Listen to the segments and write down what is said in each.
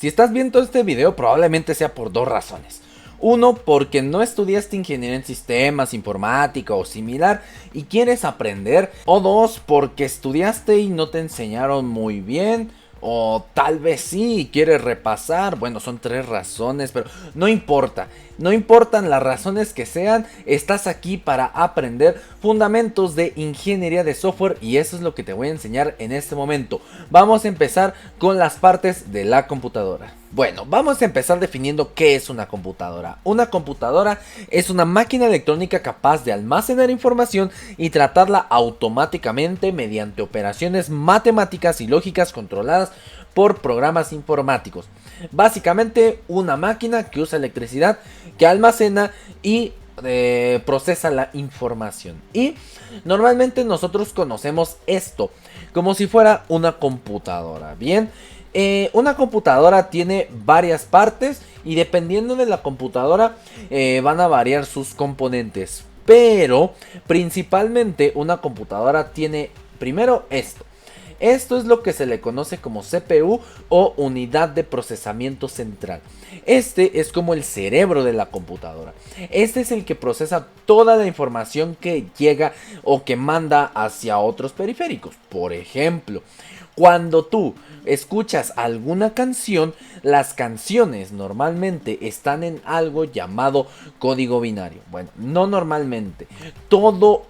Si estás viendo este video, probablemente sea por dos razones. Uno, porque no estudiaste ingeniería en sistemas, informática o similar y quieres aprender. O dos, porque estudiaste y no te enseñaron muy bien. O tal vez sí, y quieres repasar. Bueno, son tres razones, pero no importa. No importan las razones que sean, estás aquí para aprender fundamentos de ingeniería de software y eso es lo que te voy a enseñar en este momento. Vamos a empezar con las partes de la computadora. Bueno, vamos a empezar definiendo qué es una computadora. Una computadora es una máquina electrónica capaz de almacenar información y tratarla automáticamente mediante operaciones matemáticas y lógicas controladas por programas informáticos. Básicamente una máquina que usa electricidad, que almacena y procesa la información. Y normalmente nosotros conocemos esto como si fuera una computadora. Bien, una computadora tiene varias partes y dependiendo de la computadora van a variar sus componentes. Pero principalmente una computadora tiene primero esto. Esto es lo que se le conoce como CPU o unidad de procesamiento central. Este es como el cerebro de la computadora. Este es el que procesa toda la información que llega o que manda hacia otros periféricos. Por ejemplo, cuando tú escuchas alguna canción, las canciones normalmente están en algo llamado código binario. Bueno, no normalmente. Todo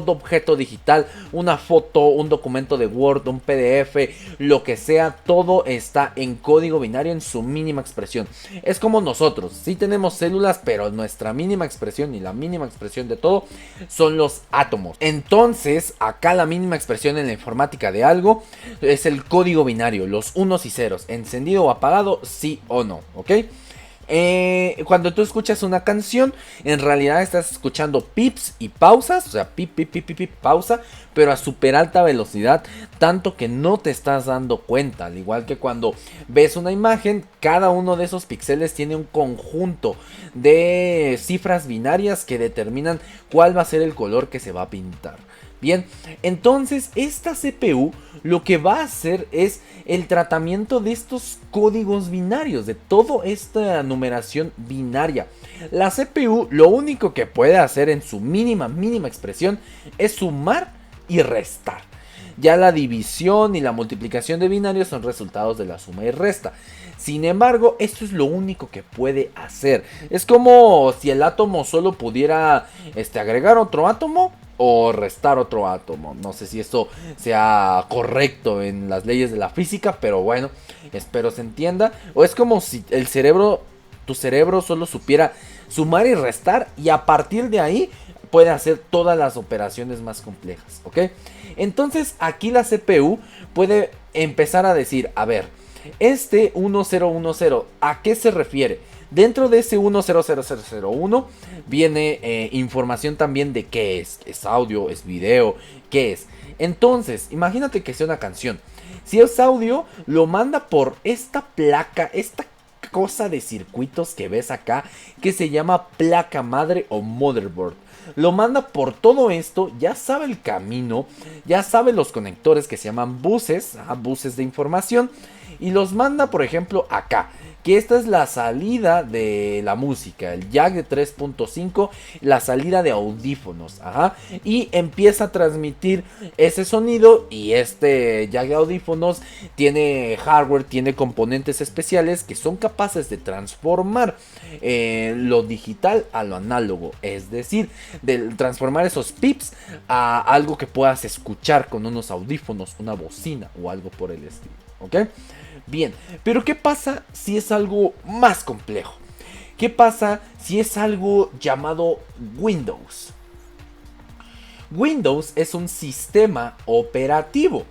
objeto digital, una foto, un documento de Word, un PDF, lo que sea, todo está en código binario en su mínima expresión. Es como nosotros, sí tenemos células, pero nuestra mínima expresión y la mínima expresión de todo son los átomos. Entonces, acá la mínima expresión en la informática de algo es el código binario, los unos y ceros, encendido o apagado, sí o no, ¿ok? Cuando tú escuchas una canción, en realidad estás escuchando pips y pausas, o sea, pip, pip, pip, pip, pip, pausa, pero a super alta velocidad, tanto que no te estás dando cuenta. Al igual que cuando ves una imagen, cada uno de esos píxeles tiene un conjunto de cifras binarias que determinan cuál va a ser el color que se va a pintar. Bien, entonces esta CPU lo que va a hacer es el tratamiento de estos códigos binarios, de toda esta numeración binaria. La CPU lo único que puede hacer en su mínima expresión es sumar y restar. Ya la división y la multiplicación de binarios son resultados de la suma y resta. Sin embargo, esto es lo único que puede hacer. Es como si el átomo solo pudiera agregar otro átomo o restar otro átomo. No sé si esto sea correcto en las leyes de la física, pero bueno, espero se entienda. O es como si el cerebro, tu cerebro solo supiera sumar y restar y a partir de ahí puede hacer todas las operaciones más complejas, ¿ok? Entonces aquí la CPU puede empezar a decir, a ver, este 1010, ¿a qué se refiere? Dentro de ese 100001 viene información también de qué es audio, es video, qué es. Entonces, imagínate que sea una canción. Si es audio, lo manda por esta placa, esta cosa de circuitos que ves acá, que se llama placa madre o motherboard. Lo manda por todo esto, ya sabe el camino, ya sabe los conectores que se llaman buses, buses de información, y los manda por ejemplo acá, que esta es la salida de la música, el jack de 3.5, la salida de audífonos, y empieza a transmitir ese sonido. Y este jack de audífonos tiene hardware, tiene componentes especiales que son capaces de transformar lo digital a lo análogo, es decir, de transformar esos pips a algo que puedas escuchar con unos audífonos, una bocina o algo por el estilo, ¿ok? Bien, pero ¿qué pasa si es algo más complejo? ¿Qué pasa si es algo llamado Windows? Windows es un sistema operativo.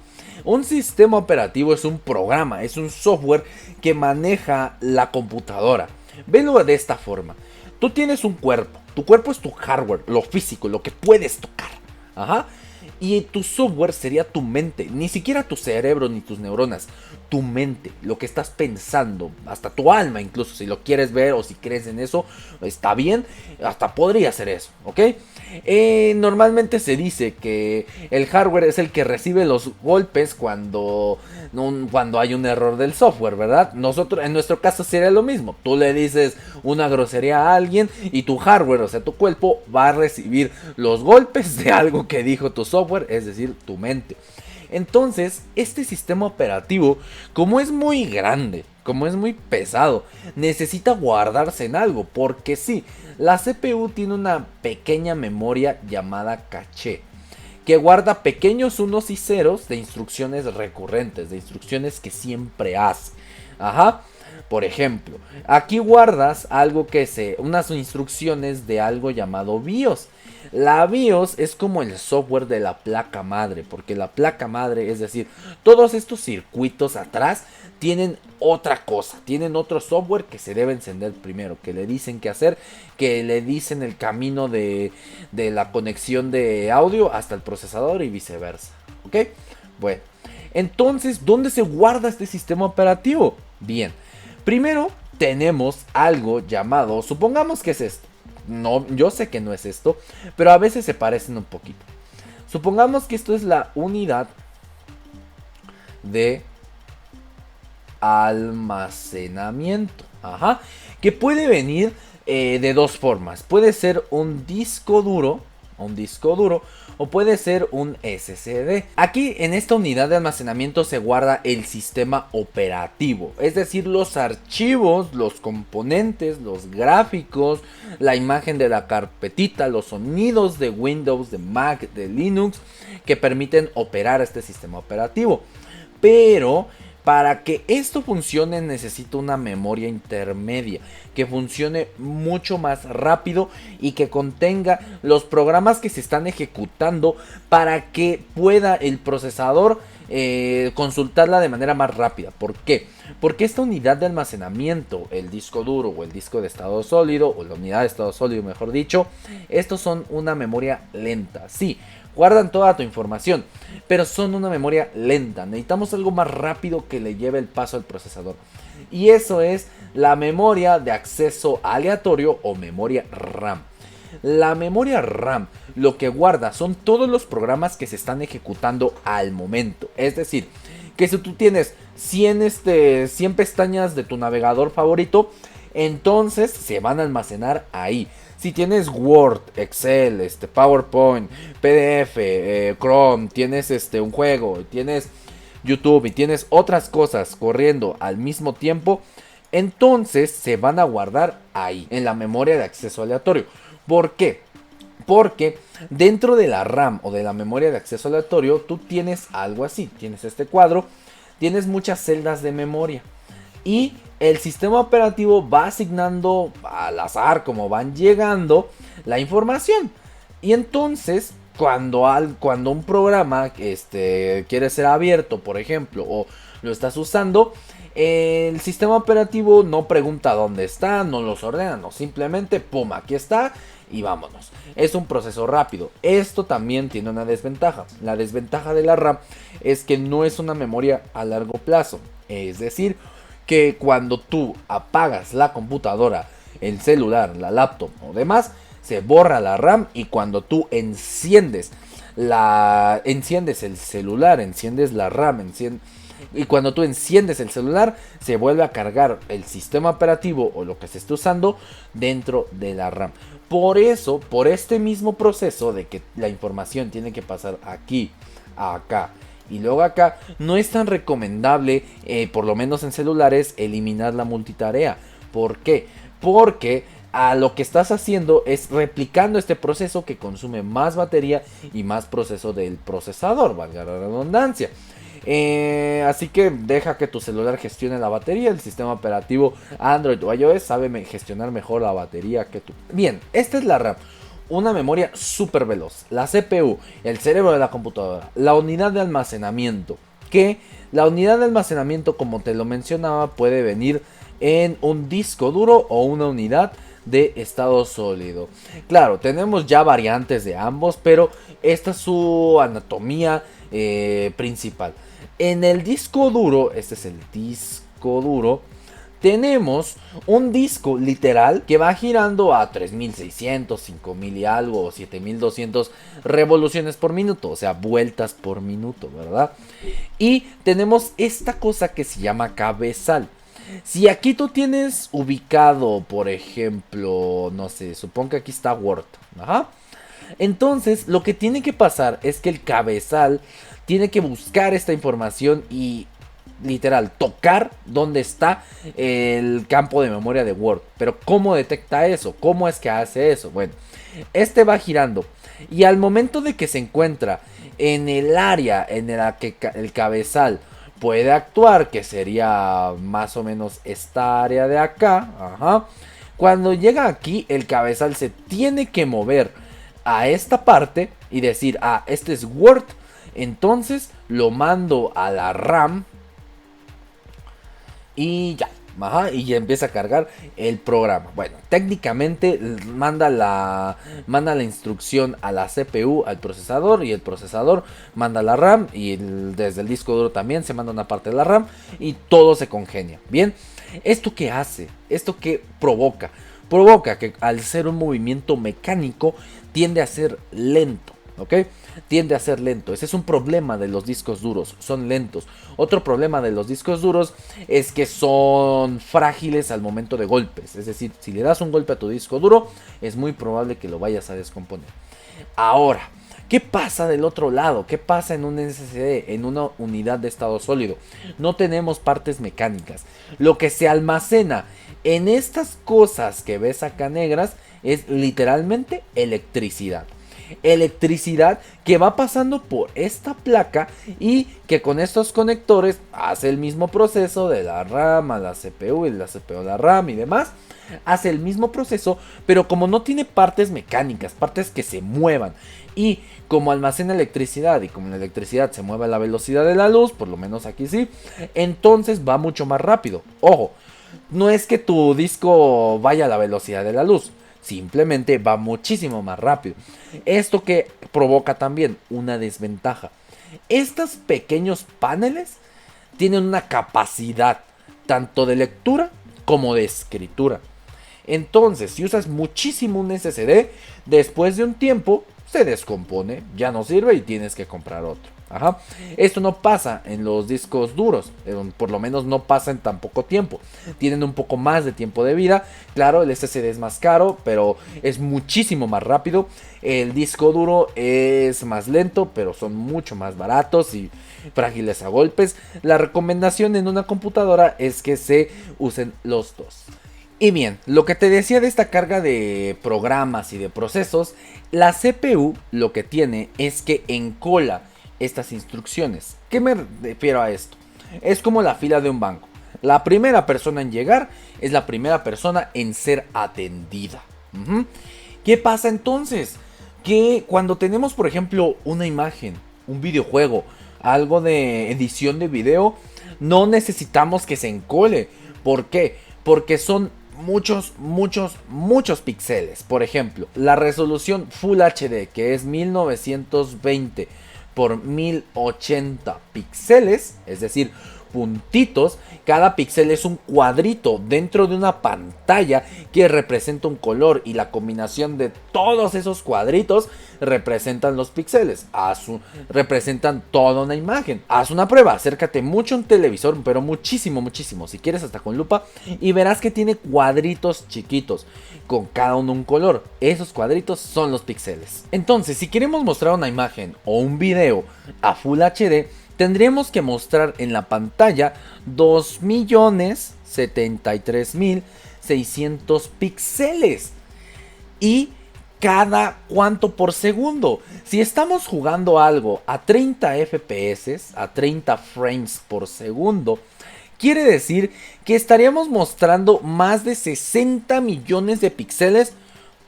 Un sistema operativo es un programa, es un software que maneja la computadora. Velo de esta forma. Tú tienes un cuerpo. Tu cuerpo es tu hardware, lo físico, lo que puedes tocar. Y tu software sería tu mente, ni siquiera tu cerebro ni tus neuronas, tu mente, lo que estás pensando, hasta tu alma incluso, si lo quieres ver o si crees en eso, está bien, hasta podría ser eso, ¿ok? Normalmente se dice que el hardware es el que recibe los golpes cuando hay un error del software, ¿verdad? Nosotros, en nuestro caso sería lo mismo, tú le dices una grosería a alguien y tu hardware, o sea, tu cuerpo va a recibir los golpes de algo que dijo tu software, es decir, tu mente. Entonces, este sistema operativo, como es muy grande, como es muy pesado, necesita guardarse en algo, porque sí, la CPU tiene una pequeña memoria llamada caché, que guarda pequeños unos y ceros de instrucciones recurrentes, de instrucciones que siempre hace. Ajá. Por ejemplo, aquí guardas algo unas instrucciones de algo llamado BIOS. La BIOS es como el software de la placa madre, porque la placa madre, es decir, todos estos circuitos atrás tienen otra cosa, tienen otro software que se debe encender primero, que le dicen qué hacer, que le dicen el camino de la conexión de audio hasta el procesador y viceversa. ¿Ok? Bueno, entonces, ¿dónde se guarda este sistema operativo? Bien, primero tenemos algo llamado, supongamos que es esto. No, yo sé que no es esto, pero a veces se parecen un poquito. Supongamos que esto es la unidad de almacenamiento. Ajá. Que puede venir de dos formas. Puede ser un disco duro. O puede ser un SSD. Aquí en esta unidad de almacenamiento se guarda el sistema operativo, es decir, los archivos, los componentes, los gráficos, la imagen de la carpetita, los sonidos de Windows, de Mac, de Linux que permiten operar este sistema operativo. Pero para que esto funcione necesito una memoria intermedia que funcione mucho más rápido y que contenga los programas que se están ejecutando para que pueda el procesador consultarla de manera más rápida. ¿Por qué? Porque esta unidad de almacenamiento, el disco duro o el disco de estado sólido o la unidad de estado sólido mejor dicho, estos son una memoria lenta. Sí, guardan toda tu información, pero son una memoria lenta. Necesitamos algo más rápido que le lleve el paso al procesador. Y eso es la memoria de acceso aleatorio o memoria RAM. La memoria RAM lo que guarda son todos los programas que se están ejecutando al momento. Es decir, que si tú tienes 100 pestañas de tu navegador favorito, entonces se van a almacenar ahí. Si tienes Word, Excel, PowerPoint, PDF, Chrome, tienes un juego, tienes YouTube y tienes otras cosas corriendo al mismo tiempo, entonces se van a guardar ahí, en la memoria de acceso aleatorio. ¿Por qué? Porque dentro de la RAM o de la memoria de acceso aleatorio, tú tienes algo así, tienes este cuadro, tienes muchas celdas de memoria. Y el sistema operativo va asignando al azar, como van llegando, la información. Y entonces, cuando un programa quiere ser abierto, por ejemplo, o lo estás usando, el sistema operativo no pregunta dónde está, no los ordena, no, simplemente, pum, aquí está y vámonos. Es un proceso rápido. Esto también tiene una desventaja. La desventaja de la RAM es que no es una memoria a largo plazo. Es decir, que cuando tú apagas la computadora, el celular, la laptop o demás, se borra la RAM y cuando tú enciendes el celular, enciendes la RAM, y cuando tú enciendes el celular, se vuelve a cargar el sistema operativo o lo que se esté usando dentro de la RAM. Por eso, por este mismo proceso de que la información tiene que pasar aquí, acá y luego acá, no es tan recomendable, por lo menos en celulares, eliminar la multitarea. ¿Por qué? Porque a lo que estás haciendo es replicando este proceso que consume más batería y más proceso del procesador, valga la redundancia. Así que deja que tu celular gestione la batería. El sistema operativo Android o iOS sabe gestionar mejor la batería que tú. Bien, esta es la RAM. Una memoria súper veloz, la CPU, el cerebro de la computadora, la unidad de almacenamiento. Que la unidad de almacenamiento, como te lo mencionaba, puede venir en un disco duro o una unidad de estado sólido. Claro, tenemos ya variantes de ambos, pero esta es su anatomía principal. En el disco duro, este es el disco duro, tenemos un disco literal que va girando a 3600, 5000 y algo, o 7200 revoluciones por minuto, o sea, vueltas por minuto, ¿verdad? Y tenemos esta cosa que se llama cabezal. Si aquí tú tienes ubicado, por ejemplo, no sé, supongo que aquí está Word, ajá. Entonces, lo que tiene que pasar es que el cabezal tiene que buscar esta información y literal tocar donde está el campo de memoria de Word. Pero ¿cómo detecta eso? ¿Cómo es que hace eso? Bueno, este va girando y al momento de que se encuentra en el área en la que el cabezal puede actuar, que sería más o menos esta área de acá, ajá. Cuando llega aquí, el cabezal se tiene que mover a esta parte y decir, ah, este es Word, entonces lo mando a la RAM y ya. Ajá, y ya empieza a cargar el programa. Bueno, técnicamente manda la instrucción a la CPU, al procesador, y el procesador manda la RAM, y desde el disco duro también se manda una parte de la RAM, y todo se congenia. Bien, ¿esto qué hace? ¿Esto qué provoca? Provoca que al ser un movimiento mecánico tiende a ser lento, ¿ok? Tiende a ser lento. Ese es un problema de los discos duros, son lentos. Otro problema de los discos duros es que son frágiles al momento de golpes. Es decir, si le das un golpe a tu disco duro, es muy probable que lo vayas a descomponer. Ahora, ¿qué pasa del otro lado? ¿Qué pasa en un SSD, en una unidad de estado sólido? No tenemos partes mecánicas. Lo que se almacena en estas cosas que ves acá negras es literalmente electricidad. Electricidad que va pasando por esta placa y que con estos conectores hace el mismo proceso de la RAM a la CPU y de la CPU a la RAM y demás. Hace el mismo proceso, pero como no tiene partes mecánicas, partes que se muevan, y como almacena electricidad y como la electricidad se mueve a la velocidad de la luz, por lo menos aquí sí, entonces va mucho más rápido. Ojo, no es que tu disco vaya a la velocidad de la luz, simplemente va muchísimo más rápido. Esto que provoca también una desventaja. Estos pequeños paneles tienen una capacidad tanto de lectura como de escritura. Entonces, si usas muchísimo un SSD, después de un tiempo se descompone, ya no sirve y tienes que comprar otro. Ajá. Esto no pasa en los discos duros, por lo menos no pasa en tan poco tiempo. Tienen un poco más de tiempo de vida. Claro, el SSD es más caro, pero es muchísimo más rápido. El disco duro es más lento, pero son mucho más baratos y frágiles a golpes. La recomendación en una computadora es que se usen los dos. Y bien, lo que te decía de esta carga de programas y de procesos, la CPU lo que tiene es que encola estas instrucciones. ¿Qué me refiero a esto? Es como la fila de un banco. La primera persona en llegar es la primera persona en ser atendida. ¿Qué pasa entonces? Que cuando tenemos, por ejemplo, una imagen, un videojuego, algo de edición de video, no necesitamos que se encole. ¿Por qué? Porque son muchos píxeles. Por ejemplo, la resolución Full HD, que es 1920 por 1080 píxeles, es decir, puntitos. Cada píxel es un cuadrito dentro de una pantalla que representa un color, y la combinación de todos esos cuadritos representan los píxeles, representan toda una imagen. Haz una prueba, acércate mucho a un televisor, pero muchísimo, si quieres hasta con lupa, y verás que tiene cuadritos chiquitos con cada uno un color. Esos cuadritos son los píxeles. Entonces, si queremos mostrar una imagen o un video a Full HD, tendríamos que mostrar en la pantalla 2.073.600 píxeles. ¿Y cada cuánto por segundo? Si estamos jugando algo a 30 FPS, a 30 frames por segundo, quiere decir que estaríamos mostrando más de 60 millones de píxeles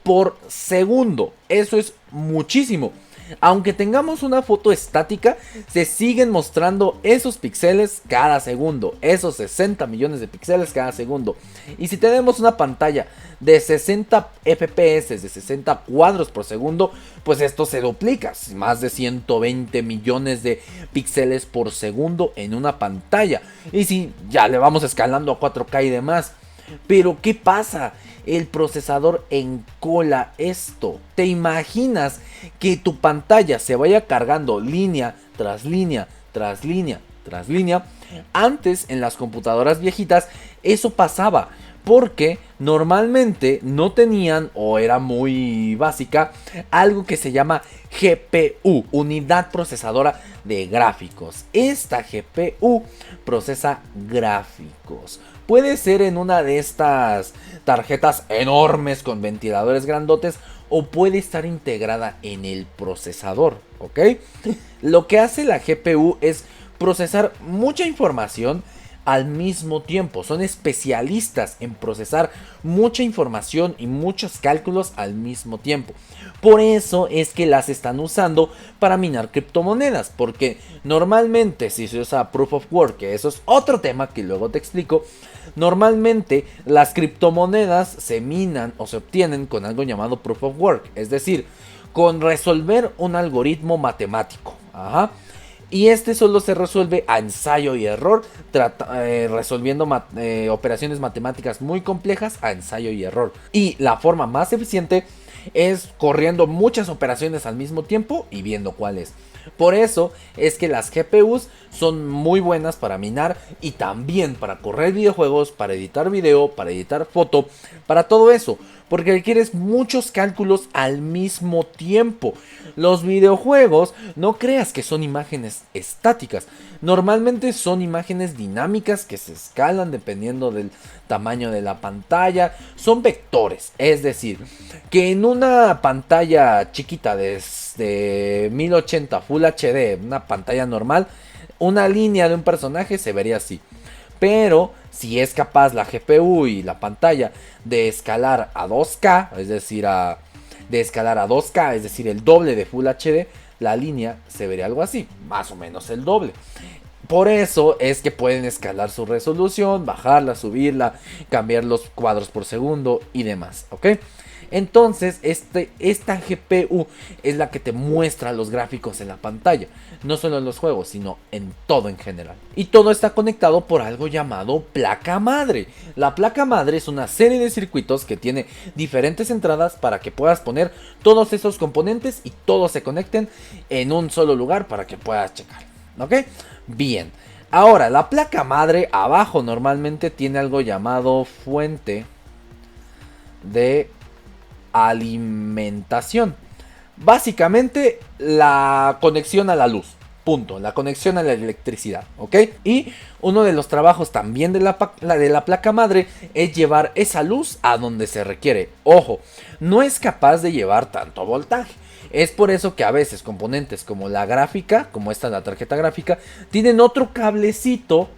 por segundo. Eso es muchísimo. Aunque tengamos una foto estática, se siguen mostrando esos píxeles cada segundo, esos 60 millones de píxeles cada segundo. Y si tenemos una pantalla de 60 FPS, de 60 cuadros por segundo, pues esto se duplica, más de 120 millones de píxeles por segundo en una pantalla. Y si ya le vamos escalando a 4K y demás. Pero ¿qué pasa? El procesador encola esto. ¿Te imaginas que tu pantalla se vaya cargando línea tras línea, tras línea, tras línea? Antes, en las computadoras viejitas, eso pasaba porque normalmente no tenían, o era muy básica, algo que se llama GPU, unidad procesadora de gráficos. Esta GPU procesa gráficos. Puede ser en una de estas tarjetas enormes con ventiladores grandotes, o puede estar integrada en el procesador, ¿ok? Lo que hace la GPU es procesar mucha información al mismo tiempo. Son especialistas en procesar mucha información y muchos cálculos al mismo tiempo. Por eso es que las están usando para minar criptomonedas, porque normalmente si se usa Proof of Work, que eso es otro tema que luego te explico, normalmente las criptomonedas se minan o se obtienen con algo llamado Proof of Work, es decir, con resolver un algoritmo matemático. Ajá. Y este solo se resuelve a ensayo y error, resolviendo operaciones matemáticas muy complejas a ensayo y error. Y la forma más eficiente es corriendo muchas operaciones al mismo tiempo y viendo cuál es. Por eso es que las GPUs son muy buenas para minar y también para correr videojuegos, para editar video, para editar foto, para todo eso. Porque requieres muchos cálculos al mismo tiempo. Los videojuegos no creas que son imágenes estáticas. Normalmente son imágenes dinámicas que se escalan dependiendo del tamaño de la pantalla. Son vectores, es decir, que en una pantalla chiquita de 1080 Full HD, una pantalla normal, una línea de un personaje se vería así. Pero si es capaz la GPU y la pantalla de escalar a 2K, es decir, de escalar a 2K, es decir, el doble de Full HD, la línea se vería algo así, más o menos el doble. Por eso es que pueden escalar su resolución, bajarla, subirla, cambiar los cuadros por segundo y demás, ¿ok? Entonces, esta GPU es la que te muestra los gráficos en la pantalla. No solo en los juegos, sino en todo en general. Y todo está conectado por algo llamado placa madre. La placa madre es una serie de circuitos que tiene diferentes entradas para que puedas poner todos esos componentes y todos se conecten en un solo lugar para que puedas checar. ¿Ok? Bien. Ahora, la placa madre abajo normalmente tiene algo llamado fuente de alimentación. Básicamente la conexión a la luz. Punto. La conexión a la electricidad. ¿Ok? Y uno de los trabajos también de la placa madre es llevar esa luz a donde se requiere. Ojo, no es capaz de llevar tanto voltaje. Es por eso que a veces componentes como la gráfica, como esta la tarjeta gráfica, tienen otro cablecito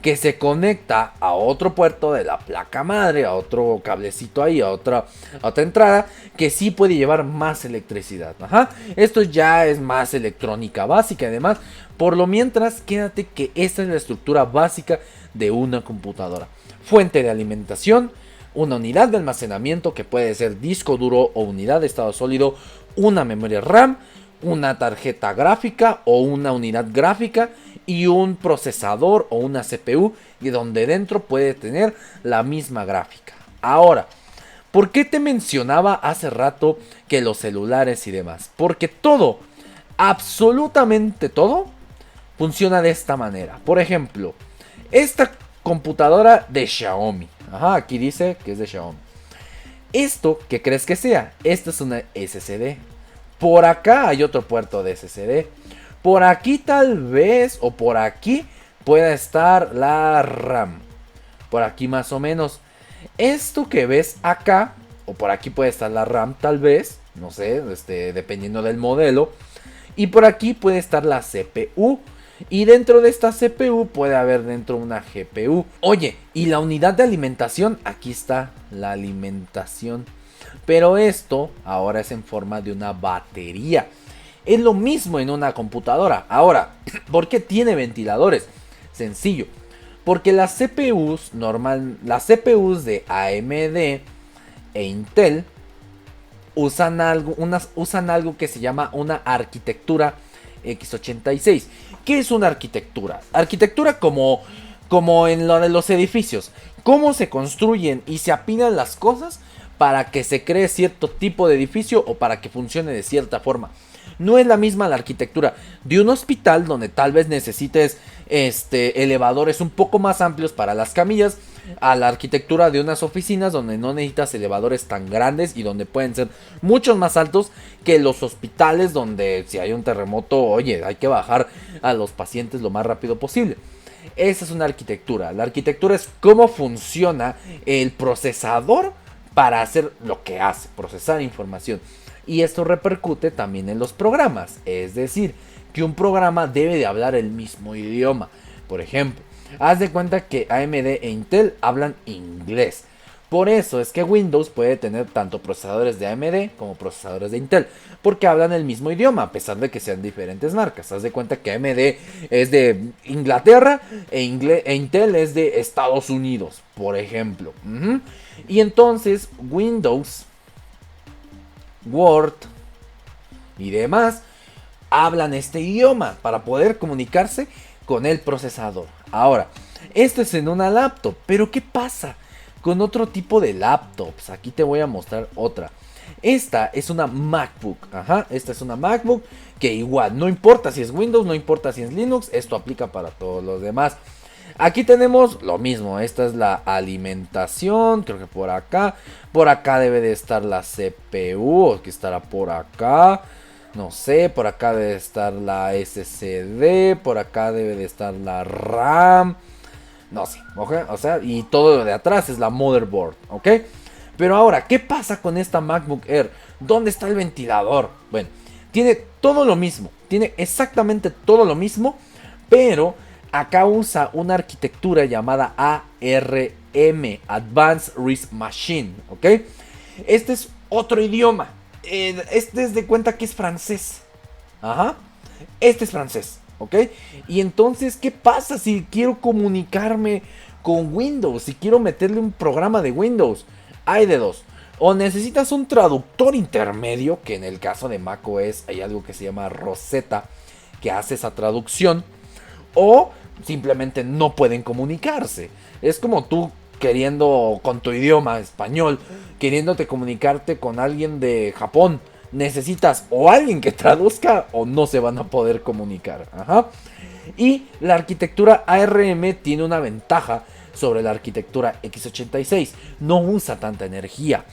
que se conecta a otro puerto de la placa madre, a otro cablecito ahí, a otra entrada, que sí puede llevar más electricidad. Ajá. Esto ya es más electrónica básica, además. Por lo mientras, quédate que esta es la estructura básica de una computadora. Fuente de alimentación, una unidad de almacenamiento que puede ser disco duro o unidad de estado sólido, una memoria RAM, una tarjeta gráfica o una unidad gráfica y un procesador o una CPU, y donde dentro puede tener la misma gráfica. Ahora, ¿por qué te mencionaba hace rato que los celulares y demás? Porque todo, absolutamente todo, funciona de esta manera. Por ejemplo, esta computadora de Xiaomi. Ajá, aquí dice que es de Xiaomi. ¿Esto qué crees que sea? Esto es una SSD. Por acá hay otro puerto de SSD. Por aquí tal vez, o por aquí pueda estar la RAM. Por aquí más o menos. Esto que ves acá, o por aquí puede estar la RAM tal vez. No sé, dependiendo del modelo. Y por aquí puede estar la CPU. Y dentro de esta CPU puede haber dentro una GPU. Oye, y la unidad de alimentación, aquí está la alimentación. Pero esto ahora es en forma de una batería. Es lo mismo en una computadora. Ahora, ¿por qué tiene ventiladores? Sencillo. Porque las CPUs de AMD e Intel usan algo que se llama una arquitectura x86. ¿Qué es una arquitectura? Arquitectura como en lo de los edificios. ¿Cómo se construyen y se apilan las cosas para que se cree cierto tipo de edificio o para que funcione de cierta forma? No es la misma la arquitectura de un hospital donde tal vez necesites elevadores un poco más amplios para las camillas, a la arquitectura de unas oficinas donde no necesitas elevadores tan grandes y donde pueden ser muchos más altos que los hospitales donde si hay un terremoto, oye, hay que bajar a los pacientes lo más rápido posible. Esa es una arquitectura. La arquitectura es cómo funciona el procesador para hacer lo que hace, procesar información. Y esto repercute también en los programas. Es decir, que un programa debe de hablar el mismo idioma. Por ejemplo, haz de cuenta que AMD e Intel hablan inglés. Por eso es que Windows puede tener tanto procesadores de AMD como procesadores de Intel, porque hablan el mismo idioma, a pesar de que sean diferentes marcas. Haz de cuenta que AMD es de Inglaterra e Intel es de Estados Unidos, por ejemplo. Y entonces Windows, Word y demás hablan este idioma para poder comunicarse con el procesador. Ahora, esto es en una laptop, pero ¿qué pasa con otro tipo de laptops? Aquí te voy a mostrar otra. Esta es una MacBook. Esta es una MacBook que igual, no importa si es Windows, no importa si es Linux, esto aplica para todos los demás. Aquí tenemos lo mismo, esta es la alimentación, creo que por acá debe de estar la CPU, o que estará por acá. No sé, por acá debe estar la SSD, por acá debe de estar la RAM. No sé, ¿ok? O sea, y todo lo de atrás es la motherboard, ¿ok? Pero ahora, ¿qué pasa con esta MacBook Air? ¿Dónde está el ventilador? Bueno, tiene todo lo mismo, tiene exactamente todo lo mismo, pero acá usa una arquitectura llamada ARM, Advanced Read Machine, ¿ok? Este es otro idioma. Este es de cuenta que es francés. Este es francés, ¿ok? Y entonces, ¿qué pasa si quiero comunicarme con Windows? Si quiero meterle un programa de Windows. Hay de dos. O necesitas un traductor intermedio, que en el caso de macOS hay algo que se llama Rosetta, que hace esa traducción. O simplemente no pueden comunicarse. Es como tú queriendo, con tu idioma español, queriéndote comunicarte con alguien de Japón. Necesitas o alguien que traduzca o no se van a poder comunicar. Y la arquitectura ARM tiene una ventaja sobre la arquitectura x86. No usa tanta energía.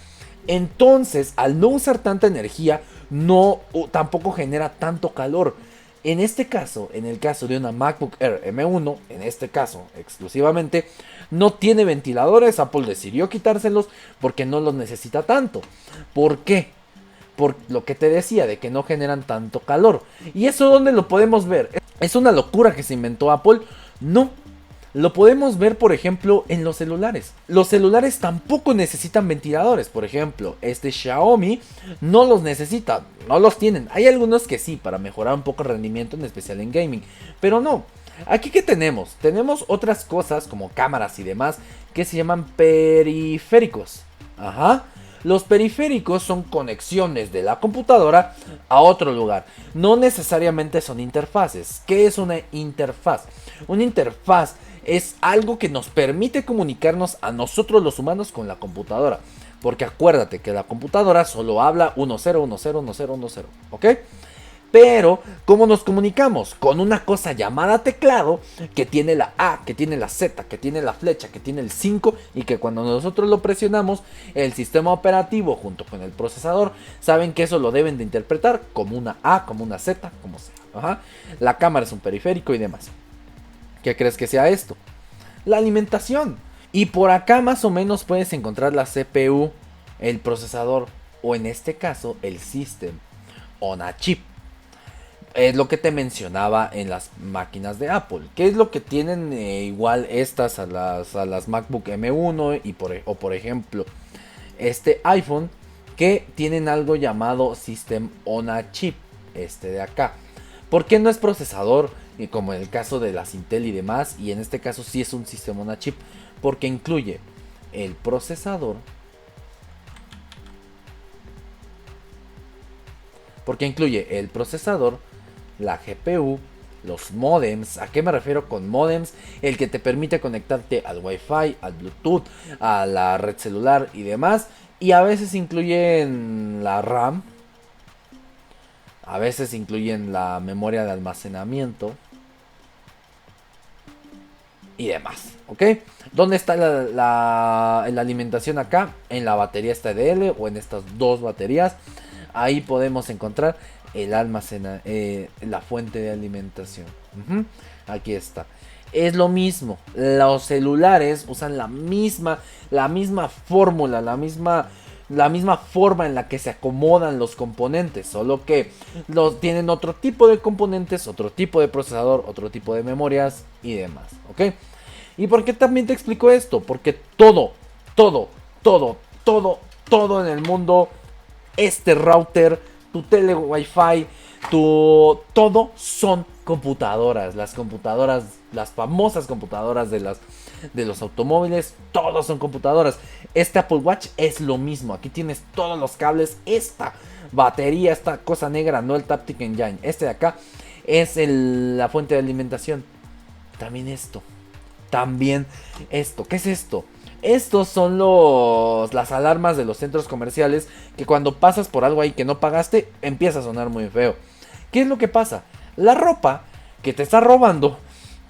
Entonces, al no usar tanta energía, tampoco genera tanto calor. En este caso, en el caso de una MacBook Air M1, en este caso exclusivamente, no tiene ventiladores. Apple decidió quitárselos porque no los necesita tanto. ¿Por qué? Por lo que te decía, de que no generan tanto calor. ¿Y eso dónde lo podemos ver? ¿Es una locura que se inventó Apple? No. Lo podemos ver, por ejemplo, en los celulares. Los celulares tampoco necesitan ventiladores. Por ejemplo, este Xiaomi no los necesita, no los tienen. Hay algunos que sí, para mejorar un poco el rendimiento, en especial en gaming. Pero no. Aquí, ¿qué tenemos? Tenemos otras cosas como cámaras y demás que se llaman periféricos. Los periféricos son conexiones de la computadora a otro lugar. No necesariamente son interfaces. ¿Qué es una interfaz? Una interfaz es algo que nos permite comunicarnos a nosotros los humanos con la computadora. Porque acuérdate que la computadora solo habla 10101010, ¿ok? Pero, ¿cómo nos comunicamos? Con una cosa llamada teclado, que tiene la A, que tiene la Z, que tiene la flecha, que tiene el 5, y que cuando nosotros lo presionamos, el sistema operativo junto con el procesador saben que eso lo deben de interpretar como una A, como una Z, como sea. La cámara es un periférico y demás. ¿Qué crees que sea esto? La alimentación. Y por acá más o menos puedes encontrar la CPU, el procesador, o en este caso el System on a Chip. Es lo que te mencionaba en las máquinas de Apple. ¿Qué es lo que tienen igual estas a las MacBook M1 o por ejemplo este iPhone? Que tienen algo llamado System on a Chip. este de acá. ¿Por qué no es procesador? Y como en el caso de las Intel y demás, y en este caso sí es un sistema on a chip, porque incluye el procesador, la GPU, los modems. ¿A qué me refiero con modems? El que te permite conectarte al Wi-Fi, al Bluetooth, a la red celular y demás. Y a veces incluyen la RAM, a veces incluyen la memoria de almacenamiento y demás, ¿ok? ¿Dónde está la alimentación acá? En la batería STDL o en estas dos baterías. Ahí podemos encontrar el la fuente de alimentación. Aquí está. Es lo mismo. Los celulares usan la misma fórmula, la misma forma en la que se acomodan los componentes, solo que tienen otro tipo de componentes, otro tipo de procesador, otro tipo de memorias y demás, ¿ok? ¿Y por qué también te explico esto? Porque todo en el mundo, este router, tu tele Wi-Fi, todo son computadoras. Las computadoras, las famosas computadoras de los automóviles, todos son computadoras. Este Apple Watch es lo mismo. Aquí tienes todos los cables. Esta batería, esta cosa negra, no el Taptic Engine. Este de acá es la fuente de alimentación. También esto. ¿Qué es esto? Estos son las alarmas de los centros comerciales, que cuando pasas por algo ahí que no pagaste, empieza a sonar muy feo. ¿Qué es lo que pasa? La ropa que te está robando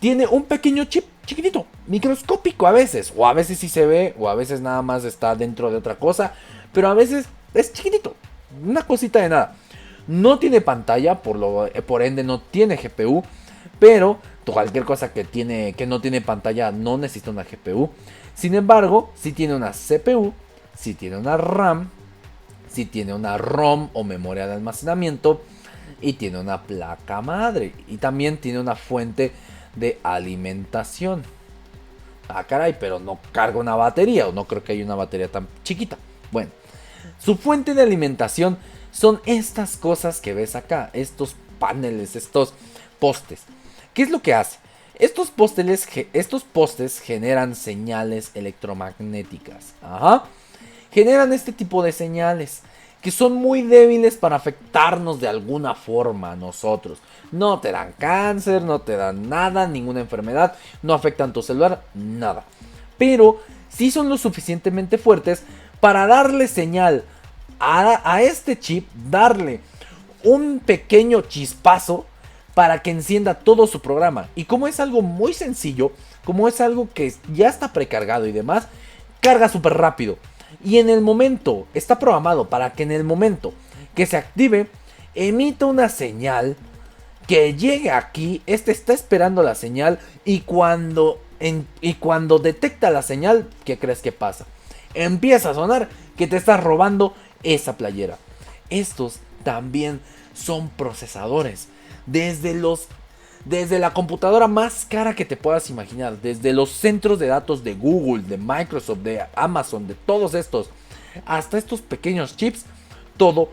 tiene un pequeño chip chiquitito, microscópico a veces. O a veces sí se ve, o a veces nada más está dentro de otra cosa. Pero a veces es chiquitito, una cosita de nada. No tiene pantalla, por ende no tiene GPU. Pero cualquier cosa que no tiene pantalla no necesita una GPU. Sin embargo, sí tiene una CPU, sí tiene una RAM, sí tiene una ROM o memoria de almacenamiento, y tiene una placa madre. Y también tiene una fuente de alimentación. Ah, caray, pero no carga una batería, o no creo que haya una batería tan chiquita. Bueno, su fuente de alimentación son estas cosas que ves acá, estos paneles, estos postes. ¿Qué es lo que hace? Estos postes generan señales electromagnéticas. Generan este tipo de señales que son muy débiles para afectarnos de alguna forma a nosotros. No te dan cáncer, no te dan nada, ninguna enfermedad, no afectan tu celular, nada. Pero sí son lo suficientemente fuertes para darle señal a este chip, darle un pequeño chispazo para que encienda todo su programa. Y como es algo muy sencillo, como es algo que ya está precargado y demás, carga súper rápido. Y en el momento, está programado para que en el momento que se active, emita una señal que llegue aquí. Este está esperando la señal, y cuando detecta la señal, ¿qué crees que pasa? Empieza a sonar que te estás robando esa playera. Estos también son procesadores. Desde la computadora más cara que te puedas imaginar, desde los centros de datos de Google, de Microsoft, de Amazon, de todos estos, hasta estos pequeños chips, todo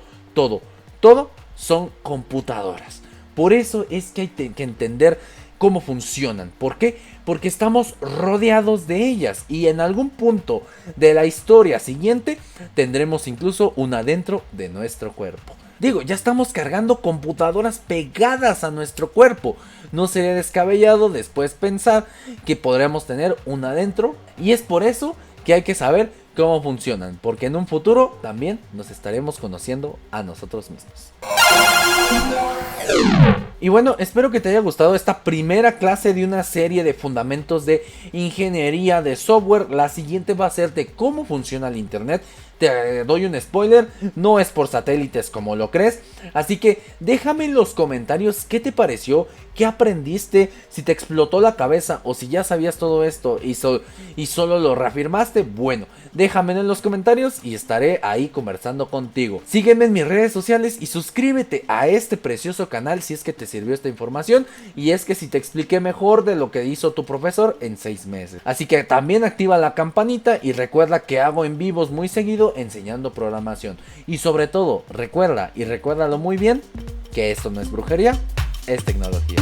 son computadoras. Por eso es que hay que entender cómo funcionan. ¿Por qué? Porque estamos rodeados de ellas, y en algún punto de la historia siguiente tendremos incluso una dentro de nuestro cuerpo. Digo, ya estamos cargando computadoras pegadas a nuestro cuerpo. No sería descabellado después pensar que podríamos tener una adentro. Y es por eso que hay que saber cómo funcionan, porque en un futuro también nos estaremos conociendo a nosotros mismos. Y bueno, espero que te haya gustado esta primera clase de una serie de fundamentos de ingeniería de software. La siguiente va a ser de cómo funciona el internet. Te doy un spoiler, no es por satélites como lo crees. Así que déjame en los comentarios qué te pareció, qué aprendiste, si te explotó la cabeza o si ya sabías todo esto y solo lo reafirmaste. Bueno, déjamelo en los comentarios y estaré ahí conversando contigo. Sígueme en mis redes sociales y suscríbete a este precioso canal si es que te sirvió esta información, y es que si te expliqué mejor de lo que hizo tu profesor en 6 meses. Así que también activa la campanita y recuerda que hago en vivos muy seguido enseñando programación. Y sobre todo, recuérdalo muy bien, que esto no es brujería, es tecnología.